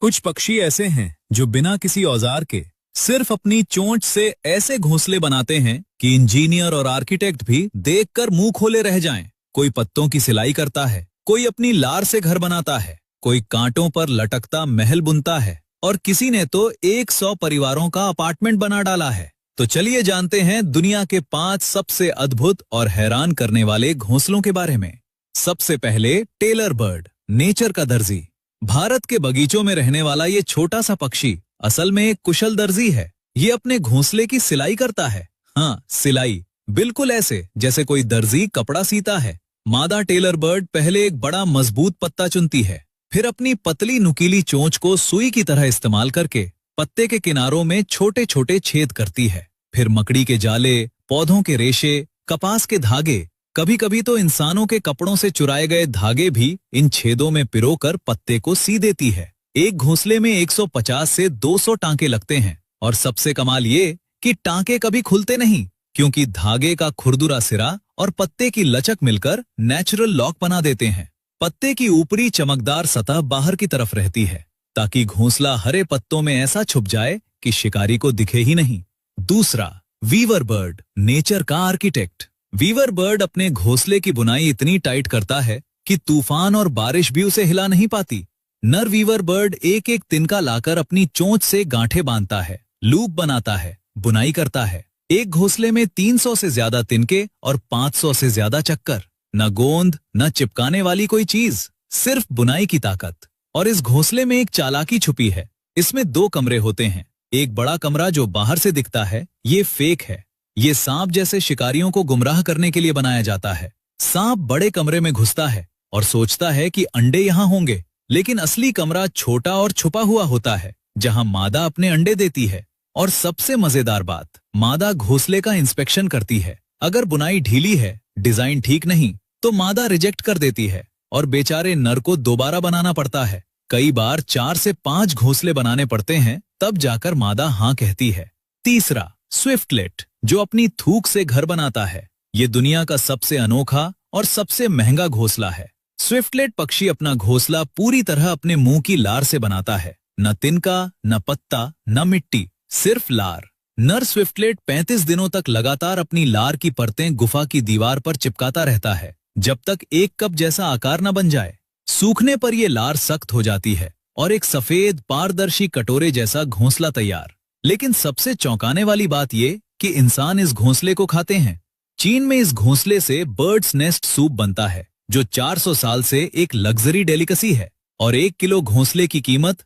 कुछ पक्षी ऐसे हैं जो बिना किसी औजार के सिर्फ अपनी चोंच से ऐसे घोंसले बनाते हैं कि इंजीनियर और आर्किटेक्ट भी देखकर मुंह खोले रह जाएं। कोई पत्तों की सिलाई करता है, कोई अपनी लार से घर बनाता है, कोई कांटों पर लटकता महल बुनता है और किसी ने तो 100 परिवारों का अपार्टमेंट बना डाला है। तो चलिए जानते हैं दुनिया के 5 सबसे अद्भुत और हैरान करने वाले घोंसलों के बारे में। सबसे पहले टेलर बर्ड, नेचर का दर्जी। भारत के बगीचों में रहने वाला ये छोटा सा पक्षी असल में एक कुशल दर्जी है। ये अपने घोंसले की सिलाई करता है। हाँ, सिलाई, बिल्कुल ऐसे जैसे कोई दर्जी कपड़ा सीता है। मादा टेलर बर्ड पहले एक बड़ा मजबूत पत्ता चुनती है, फिर अपनी पतली नुकीली चोंच को सुई की तरह इस्तेमाल करके पत्ते के किनारों में छोटे छोटे छेद करती है। फिर मकड़ी के जाले, पौधों के रेशे, कपास के धागे, कभी कभी तो इंसानों के कपड़ों से चुराए गए धागे भी इन छेदों में पिरोकर पत्ते को सी देती है। एक घोंसले में 150 से 200 टांके लगते हैं और सबसे कमाल ये कि टांके कभी खुलते नहीं, क्योंकि धागे का खुरदुरा सिरा और पत्ते की लचक मिलकर नेचुरल लॉक बना देते हैं। पत्ते की ऊपरी चमकदार सतह बाहर की तरफ रहती है ताकि घोंसला हरे पत्तों में ऐसा छुप जाए कि शिकारी को दिखे ही नहीं। दूसरा, वीवर बर्ड, नेचर का आर्किटेक्ट। वीवर बर्ड अपने घोंसले की बुनाई इतनी टाइट करता है कि तूफान और बारिश भी उसे हिला नहीं पाती। नर वीवर बर्ड एक एक तिनका लाकर अपनी चोंच से गांठें बांधता है, लूप बनाता है, बुनाई करता है। एक घोंसले में 300 से ज्यादा तिनके और 500 से ज्यादा चक्कर। न गोंद, न चिपकाने वाली कोई चीज, सिर्फ बुनाई की ताकत। और इस घोंसले में एक चालाकी छुपी है। इसमें 2 कमरे होते हैं। एक बड़ा कमरा जो बाहर से दिखता है, ये फेक है। ये सांप जैसे शिकारियों को गुमराह करने के लिए बनाया जाता है। सांप बड़े कमरे में घुसता है और सोचता है कि अंडे यहाँ होंगे, लेकिन असली कमरा छोटा और छुपा हुआ होता है जहाँ मादा अपने अंडे देती है। और सबसे मजेदार बात, मादा घोंसले का इंस्पेक्शन करती है। अगर बुनाई ढीली है, डिजाइन ठीक नहीं, तो मादा रिजेक्ट कर देती है और बेचारे नर को दोबारा बनाना पड़ता है। कई बार 4 से 5 घोंसले बनाने पड़ते हैं, तब जाकर मादा हाँ कहती है। तीसरा, स्विफ्टलेट, जो अपनी थूक से घर बनाता है। ये दुनिया का सबसे अनोखा और सबसे महंगा घोंसला है। स्विफ्टलेट पक्षी अपना घोंसला पूरी तरह अपने मुंह की लार से बनाता है। न तिनका, न पत्ता, न मिट्टी, सिर्फ लार। नर स्विफ्टलेट 35 दिनों तक लगातार अपनी लार की परतें गुफा की दीवार पर चिपकाता रहता है, जब तक एक कप जैसा आकार न बन जाए। सूखने पर यह लार सख्त हो जाती है और एक सफेद पारदर्शी कटोरे जैसा घोंसला तैयार। लेकिन सबसे चौंकाने वाली बात यह कि इंसान इस घोंसले को खाते हैं। चीन में इस घोंसले से बर्ड्स नेस्ट सूप बनता है, जो 400 साल से एक लग्जरी डेलिकेसी है। और 1 किलो घोंसले की कीमत